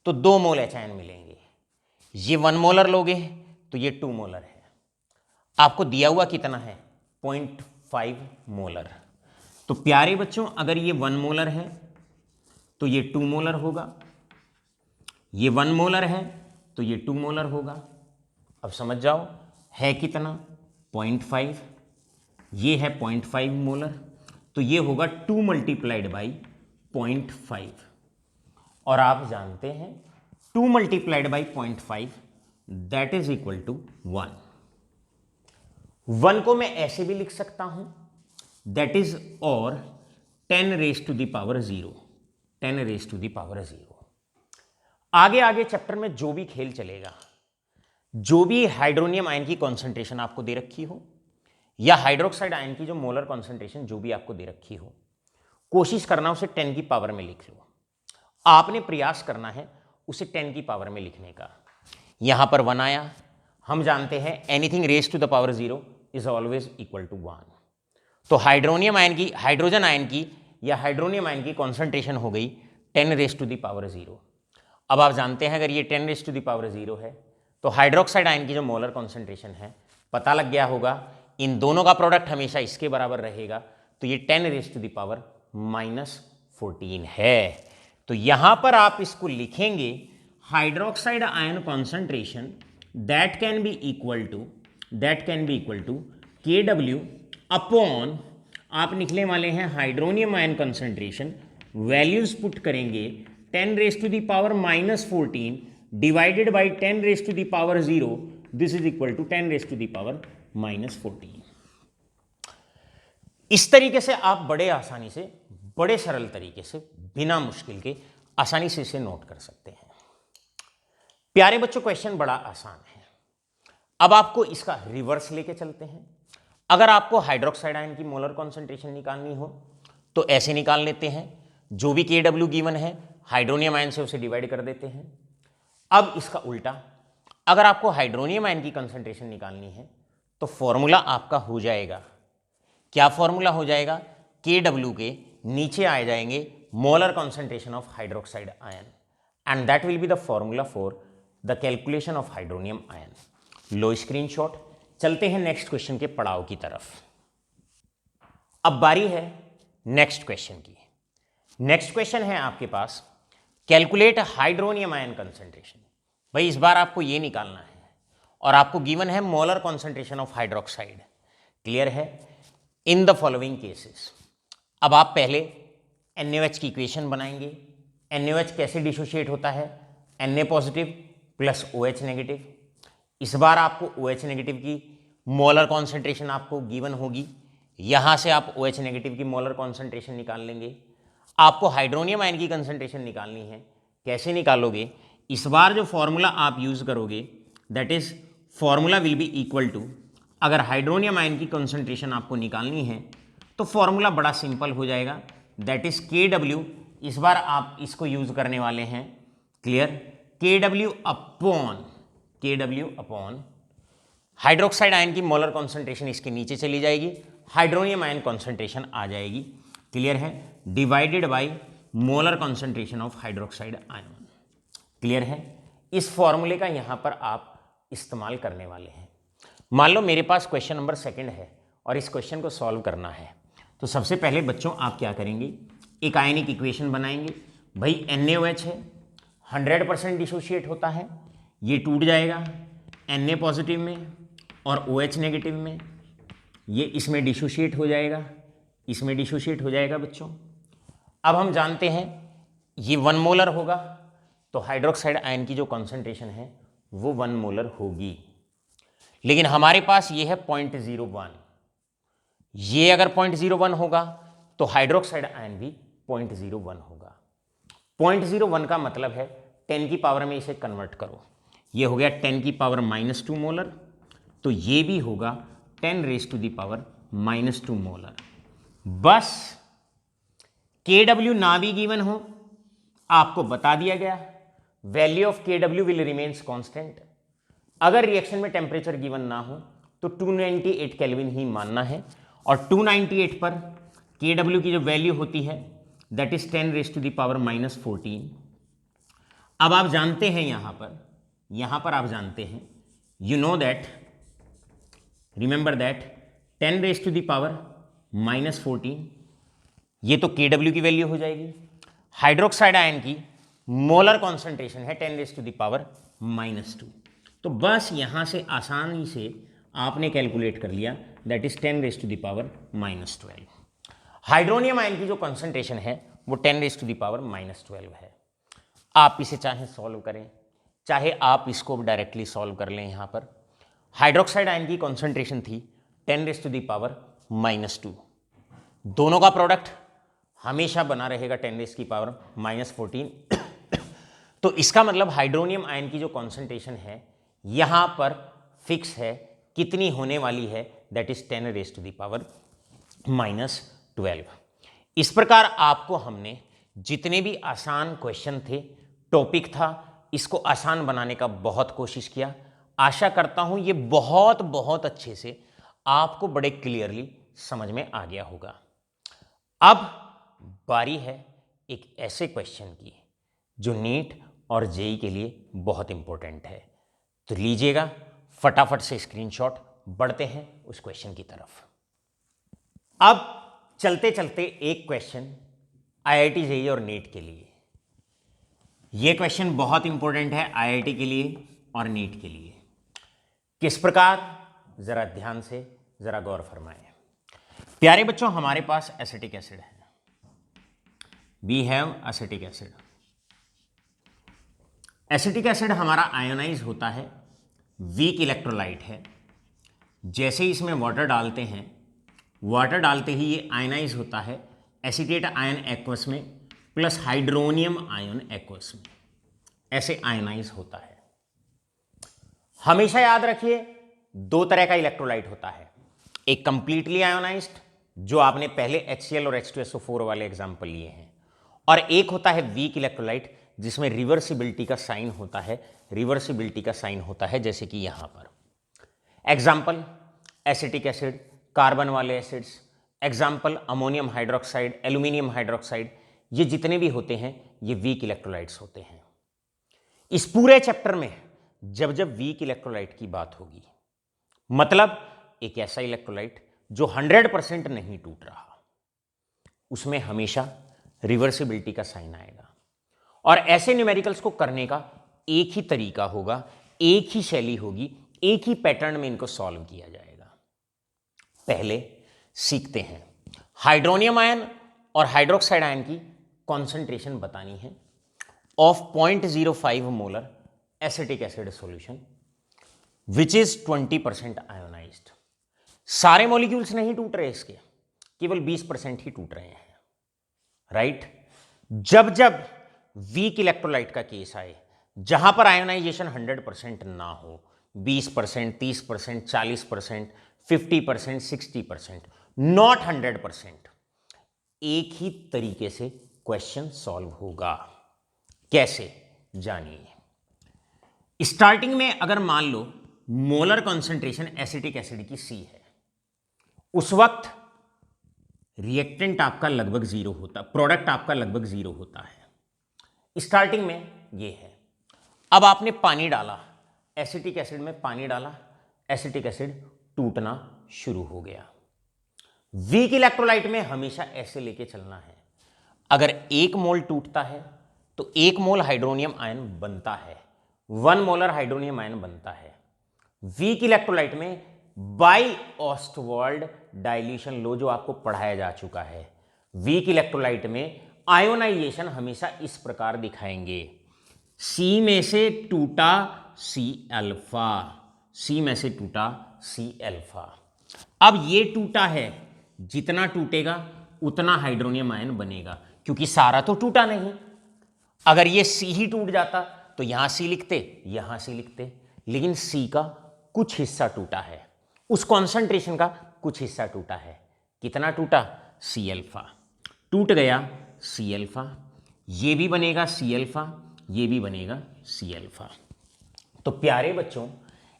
तो 2 मोल H आयन मिलेंगे, ये 1 मोलर लोगे तो ये 2 मोलर है। आपको दिया हुआ कितना है 0.5 मोलर। तो प्यारे बच्चों अगर ये 1 मोलर है तो ये 2 मोलर होगा, ये 1 मोलर है तो ये 2 मोलर होगा। अब समझ जाओ है कितना 0.5, ये है 0.5 मोलर, तो ये होगा 2 मल्टीप्लाइड बाई 0.5। और आप जानते हैं 2 multiplied by 0.5 that is equal to 1। 1 को मैं ऐसे भी लिख सकता हूं दैट इज और 10 raise to the power 0, 10 raise to the power 0। आगे आगे चैप्टर में जो भी खेल चलेगा, जो भी हाइड्रोनियम आयन की कॉन्सेंट्रेशन आपको दे रखी हो या हाइड्रोक्साइड आयन की जो मोलर कॉन्सेंट्रेशन जो भी आपको दे रखी हो, कोशिश करना उसे 10 की पावर में लिख लो। आपने प्रयास करना है उसे 10 की पावर में लिखने का। यहां पर 1 आया, हम जानते हैं anything raise to the power 0 is always equal to 1। तो हाइड्रोनियम आयन की, हाइड्रोजन आयन की या हाइड्रोनियम आयन की कॉन्सेंट्रेशन हो गई 10 रेज टू द पावर 0। अब आप जानते हैं अगर ये 10 रेज टू द पावर 0 है तो हाइड्रोक्साइड आयन की जो मोलर कॉन्सेंट्रेशन है पता लग गया होगा, इन दोनों का प्रोडक्ट हमेशा इसके बराबर रहेगा, तो ये 10 रेज टू द पावर -14 है। तो यहां पर आप इसको लिखेंगे hydroxide ion concentration that can be equal to KW upon, आप निकलने वाले हैं hydronium ion concentration, values put करेंगे 10 raise to the power -14 divided by 10 raise to the power 0, this is equal to 10 raise to the power -14। इस तरीके से आप बड़े आसानी से, बड़े सरल तरीके से, बिना मुश्किल के आसानी से इसे नोट कर सकते हैं। प्यारे बच्चों क्वेश्चन बड़ा आसान है। अब आपको इसका रिवर्स लेके चलते हैं। अगर आपको हाइड्रोक्साइड आयन की मोलर कॉन्सेंट्रेशन निकालनी हो तो ऐसे निकाल लेते हैं, जो भी KW गिवन है हाइड्रोनियम आयन से उसे डिवाइड कर देते हैं। अब इसका उल्टा, अगर आपको हाइड्रोनियम आयन की कंसंट्रेशन निकालनी है तो फॉर्मूला आपका हो जाएगा, क्या फॉर्मूला हो जाएगा, KW के नीचे आ जाएंगे molar concentration of hydroxide ion and that will be the formula for the calculation of hydronium ion. Low screenshot. चलते हैं नेक्स्ट क्वेश्चन के पड़ाव की तरफ। अब बारी है नेक्स्ट क्वेश्चन की। नेक्स्ट क्वेश्चन है आपके पास कैलकुलेट हाइड्रोनियम आयन कंसंट्रेशन। भाई इस बार आपको ये निकालना है और आपको गिवन है molar concentration of hydroxide. Clear है? In the following cases. अब आप पहले NaOH की इक्वेशन बनाएंगे। NaOH कैसे डिसोशिएट होता है, Na positive plus OH negative. इस बार आपको OH नेगेटिव की मोलर कॉन्सेंट्रेशन आपको गिवन होगी, यहाँ से आप OH नेगेटिव की मोलर कॉन्सेंट्रेशन निकाल लेंगे। आपको हाइड्रोनियम आयन की कंसंट्रेशन निकालनी है, कैसे निकालोगे, इस बार जो फॉर्मूला आप यूज़ करोगे that is formula will be equal to, अगर हाइड्रोनियम आयन की कंसंट्रेशन आपको निकालनी है तो फॉर्मूला बड़ा सिंपल हो जाएगा, दैट इज KW। इस बार आप इसको यूज़ करने वाले हैं, clear, KW upon hydroxide ion की मोलर कॉन्सेंट्रेशन इसके नीचे चली जाएगी, हाइड्रोनियम आयन कॉन्सेंट्रेशन आ जाएगी, क्लियर है, divided by molar concentration of hydroxide ion. Clear है? इस फॉर्मूले का यहां पर आप इस्तेमाल करने वाले हैं। मान लो मेरे पास क्वेश्चन नंबर 2 है और इस क्वेश्चन को सॉल्व करना है, तो सबसे पहले बच्चों आप क्या करेंगे, एक आयनिक इक्वेशन बनाएंगे। भाई NaOH है, 100% डिसोशिएट होता है, ये टूट जाएगा Na पॉजिटिव में और OH नेगेटिव में, ये इसमें डिसोशिएट हो जाएगा, इसमें डिसोशिएट हो जाएगा बच्चों। अब हम जानते हैं ये 1 मोलर होगा, तो हाइड्रोक्साइड आयन की जो कॉन्सेंट्रेशन है वो 1 मोलर होगी। लेकिन हमारे पास ये है 0.01, ये अगर 0.01 होगा तो हाइड्रोक्साइड आयन भी 0.01 होगा। 0.01 का मतलब है 10 की पावर में इसे कन्वर्ट करो, ये हो गया 10 की पावर -2 मोलर, तो ये भी होगा 10 -2 मोलर। बस Kw ना भी गिवन हो, आपको बता दिया गया value of Kw will remains constant. अगर रिएक्शन में टेम्परेचर गिवन ना हो तो 298 केल्विन ही मानना है, और 298 पर Kw की जो वैल्यू होती है दैट इज 10⁻⁻14। अब आप जानते हैं यहां पर आप जानते हैं, you know that, remember that 10⁻⁻14 ये तो Kw की वैल्यू हो जाएगी। हाइड्रोक्साइड आयन की मोलर कॉन्सेंट्रेशन है 10⁻², तो बस यहां से आसानी से आपने कैलकुलेट कर लिया दैट इज 10⁻12। हाइड्रोनियम आयन की जो कॉन्सेंट्रेशन है वो 10⁻12 है। आप इसे चाहे सॉल्व करें, चाहे आप इसको डायरेक्टली सॉल्व कर लें। यहां पर हाइड्रोक्साइड आयन की कॉन्सेंट्रेशन थी 10⁻², दोनों का प्रोडक्ट हमेशा बना रहेगा 10⁻14। तो इसका मतलब हाइड्रोनियम आयन की जो कॉन्सेंट्रेशन है यहां पर फिक्स है, कितनी होने वाली है, दैट इज 10⁻12। इस प्रकार आपको हमने जितने भी आसान क्वेश्चन थे, टॉपिक था, इसको आसान बनाने का बहुत कोशिश किया। आशा करता हूं ये बहुत बहुत अच्छे से आपको बड़े क्लियरली समझ में आ गया होगा। अब बारी है एक ऐसे क्वेश्चन की जो नीट और जेई के लिए बहुत इंपॉर्टेंट है, तो लीजिएगा फटाफट से स्क्रीनशॉट, बढ़ते हैं उस क्वेश्चन की तरफ। अब चलते चलते एक क्वेश्चन आईआईटी जेई और नीट के लिए, यह क्वेश्चन बहुत इंपॉर्टेंट है आईआईटी के लिए और नीट के लिए। किस प्रकार, जरा ध्यान से जरा गौर फरमाएं। प्यारे बच्चों, हमारे पास एसिटिक एसिड है, we have acetic acid. Acetic acid हमारा आयोनाइज होता है, वीक इलेक्ट्रोलाइट है। जैसे ही इसमें वाटर डालते हैं, वाटर डालते ही ये आयनाइज होता है एसीटेट आयन एक्वस में प्लस हाइड्रोनियम आयन एक्वस में, ऐसे आयनाइज होता है। हमेशा याद रखिए 2 तरह का इलेक्ट्रोलाइट होता है, एक कंप्लीटली आयोनाइज्ड जो आपने पहले HCl और H2SO4 वाले एग्जाम्पल लिए हैं, और एक होता है वीक इलेक्ट्रोलाइट जिसमें रिवर्सिबिलिटी का साइन होता है, रिवर्सिबिलिटी का साइन होता है, जैसे कि यहां पर एग्जाम्पल एसिटिक एसिड, कार्बन वाले acids, example ammonium hydroxide, aluminium hydroxide, ये जितने भी होते हैं ये वीक इलेक्ट्रोलाइट्स होते हैं। इस पूरे चैप्टर में जब जब वीक इलेक्ट्रोलाइट की बात होगी, मतलब एक ऐसा इलेक्ट्रोलाइट जो 100% नहीं टूट रहा, उसमें हमेशा रिवर्सिबिलिटी का साइन आएगा। और ऐसे न्यूमेरिकल्स को करने का एक ही तरीका होगा, एक ही शैली होगी, एक ही पैटर्न में इनको सॉल्व किया जाएगा। पहले सीखते हैं हाइड्रोनियम आयन और हाइड्रोक्साइड आयन की कॉन्सेंट्रेशन बतानी है of 0.05 molar acetic acid solution which is 20% ionised. सारे मॉलिक्यूल्स नहीं टूट रहे इसके, केवल 20% ही टूट रहे हैं, राइट। जब जब वीक इलेक्ट्रोलाइट का केस आए, जहां पर आयोनाइजेशन 100% ना हो, 20%, 30%, 40%, 50%, 60%, नॉट 100%, एक ही तरीके से क्वेश्चन सॉल्व होगा। कैसे, जानिए। स्टार्टिंग में अगर मान low molar concentration acetic acid की C है, उस वक्त रिएक्टेंट आपका लगभग 0 होता, प्रोडक्ट आपका लगभग 0 होता है। स्टार्टिंग में ये है। अब आपने पानी डाला, एसिटिक एसिड में पानी डाला, एसिटिक एसिड टूटना शुरू हो गया। वीक इलेक्ट्रोलाइट में हमेशा ऐसे लेके चलना है, अगर 1 मोल टूटता है तो 1 मोल हाइड्रोनियम आयन बनता है, 1 मोलर हाइड्रोनियम आयन बनता है। वीक इलेक्ट्रोलाइट में बाई ऑस्टवाल्ड डाइल्यूशन लो जो आपको पढ़ाया जा चुका है, वीक इलेक्ट्रोलाइट में आयोनाइजेशन हमेशा इस प्रकार दिखाएंगे, सी में से टूटा सी अल्फा, सी में से टूटा सी अल्फा। अब ये टूटा है, जितना टूटेगा उतना हाइड्रोनियम आयन बनेगा, क्योंकि सारा तो टूटा नहीं। अगर ये सी ही टूट जाता तो यहां सी लिखते, यहां सी लिखते, लेकिन सी का कुछ हिस्सा टूटा है, उस कॉन्सेंट्रेशन का कुछ हिस्सा टूटा है। कितना टूटा? सी अल्फा टूट गया, सी अल्फा, ये भी बनेगा सी अल्फा, ये भी बनेगा सी अल्फा। तो प्यारे बच्चों,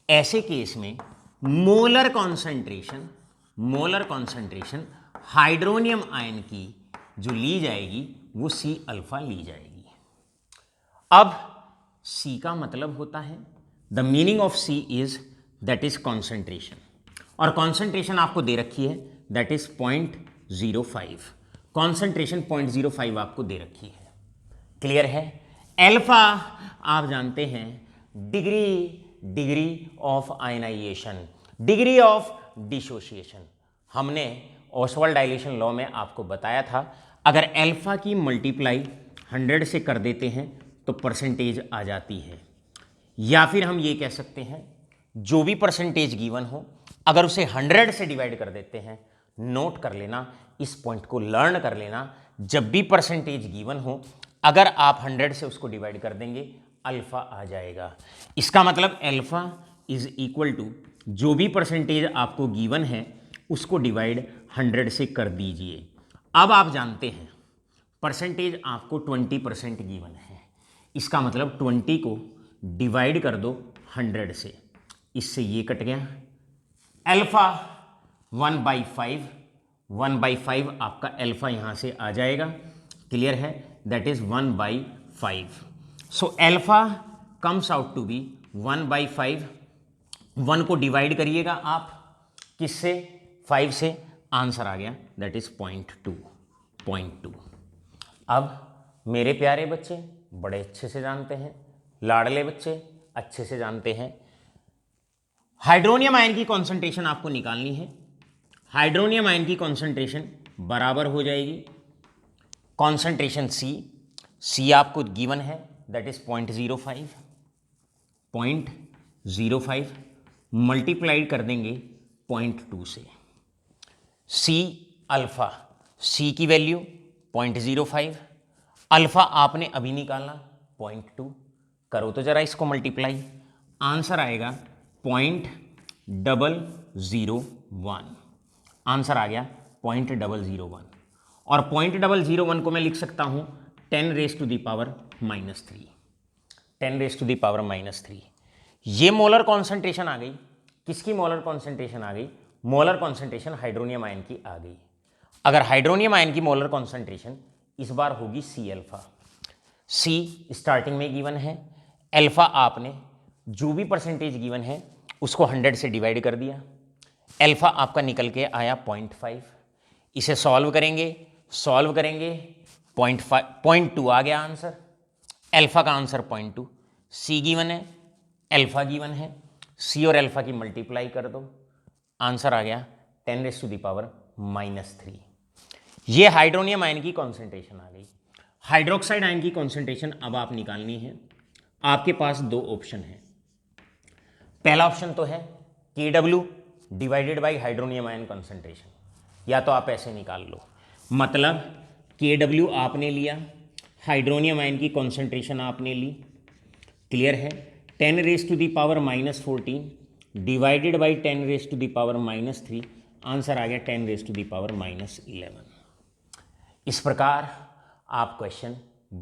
ऐसे केस में मोलर कॉन्सेंट्रेशन हाइड्रोनियम आयन की जो ली जाएगी वो सी अल्फा ली जाएगी। अब सी का मतलब होता है, the meaning of C is that is concentration, और कॉन्सेंट्रेशन आपको दे रखी है दैट इज 0.05, कॉन्सेंट्रेशन 0.05 आपको दे रखी है। क्लियर है? अल्फा आप जानते हैं degree of ionisation, degree of dissociation. हमने ऑसवाल्ड डाइल्यूशन लॉ में आपको बताया था, अगर अल्फा की मल्टीप्लाई 100 से कर देते हैं तो परसेंटेज आ जाती है, या फिर हम ये कह सकते हैं जो भी परसेंटेज गिवन हो अगर उसे 100 से डिवाइड कर देते हैं, नोट कर लेना, इस पॉइंट को लर्न कर लेना, जब भी परसेंटेज गिवन हो अगर आप 100 से उसको डिवाइड कर देंगे अल्फा आ जाएगा। इसका मतलब अल्फा इज इक्वल टू जो भी परसेंटेज आपको गिवन है उसको डिवाइड 100 से कर दीजिए। अब आप जानते हैं परसेंटेज आपको 20% गिवन है, इसका मतलब 20 को डिवाइड कर दो 100 से, इससे ये कट गया, अल्फा 1/5, 1/5 आपका अल्फा यहाँ से आ जाएगा। क्लियर है? That is 1/5। So alpha comes out to be 1/5। 1 को डिवाइड करिएगा आप किससे? 5 से, आंसर आ गया दैट इज 0.2। अब मेरे प्यारे बच्चे बड़े अच्छे से जानते हैं, लाडले बच्चे अच्छे से जानते हैं, हाइड्रोनियम आयन की कॉन्सेंट्रेशन आपको निकालनी है। हाइड्रोनियम आयन की कॉन्सेंट्रेशन बराबर हो जाएगी कॉन्सेंट्रेशन सी आपको गिवन है दैट इज 0.05 मल्टीप्लाइड कर देंगे 0.2 से। सी अल्फा, सी की वैल्यू 0.05, अल्फा आपने अभी निकाला 0.2, करो तो जरा इसको मल्टीप्लाई, आंसर आएगा 0.001, आंसर आ गया 0.001, और 0.001 को मैं लिख सकता हूं 10 raised to the power -3, 10 raised to the power -3। ये मोलर कॉन्सेंट्रेशन आ गई, किसकी मोलर कॉन्सेंट्रेशन आ गई? मोलर कॉन्सेंट्रेशन हाइड्रोनियम आयन की आ गई। अगर हाइड्रोनियम आयन की मोलर कॉन्सेंट्रेशन इस बार होगी सी अल्फा, सी स्टार्टिंग में गिवन है, अल्फा आपने जो भी परसेंटेज गिवन है उसको 100 से डिवाइड कर दिया, अल्फा आपका निकल के आया 0.5, इसे सॉल्व करेंगे 0.2 आ गया आंसर, अल्फा का आंसर 0.2, सी गिवन है, अल्फा गिवन है, सी और अल्फा की मल्टीप्लाई कर दो, आंसर आ गया 10 raised to the power -3। ये हाइड्रोनियम आयन की कॉन्सेंट्रेशन आ गई। हाइड्रोक्साइड आयन की कॉन्सेंट्रेशन अब आप निकालनी है, आपके पास 2 ऑप्शन है। पहला ऑप्शन तो है KW divided by hydronium ion concentration, या तो आप ऐसे निकाल लो, मतलब KW आपने लिया, हाइड्रोनियम आयन की कॉन्सेंट्रेशन आपने ली, क्लियर है, 10 raised to the power -14 divided by 10 raised to the power -3, answer आ गया 10 raised to the power -11। इस प्रकार आप क्वेश्चन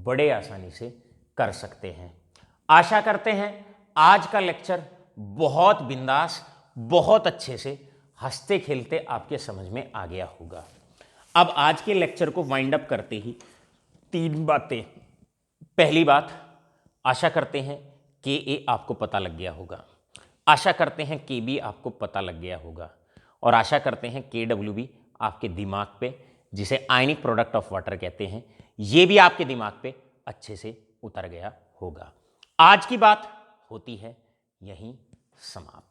बड़े आसानी से कर सकते हैं। आशा करते हैं आज का लेक्चर बहुत बिंदास, बहुत अच्छे से हंसते खेलते आपके समझ में आ गया होगा। अब आज के लेक्चर को वाइंड अप करते ही 3 बातें। पहली बात, आशा करते हैं के ए आपको पता लग गया होगा, आशा करते हैं के बी आपको पता लग गया होगा, और आशा करते हैं के डब्ल्यू बी आपके दिमाग पे, जिसे आयनिक प्रोडक्ट ऑफ वाटर कहते हैं, ये भी आपके दिमाग पे अच्छे से उतर गया होगा। आज की बात होती है यहीं समाप्त।